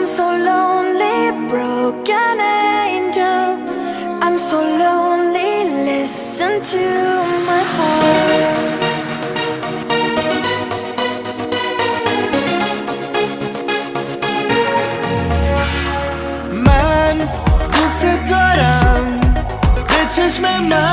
so lonely, broken angel. I'm so lonely, listen to my heart. من دوست دارم به چشم من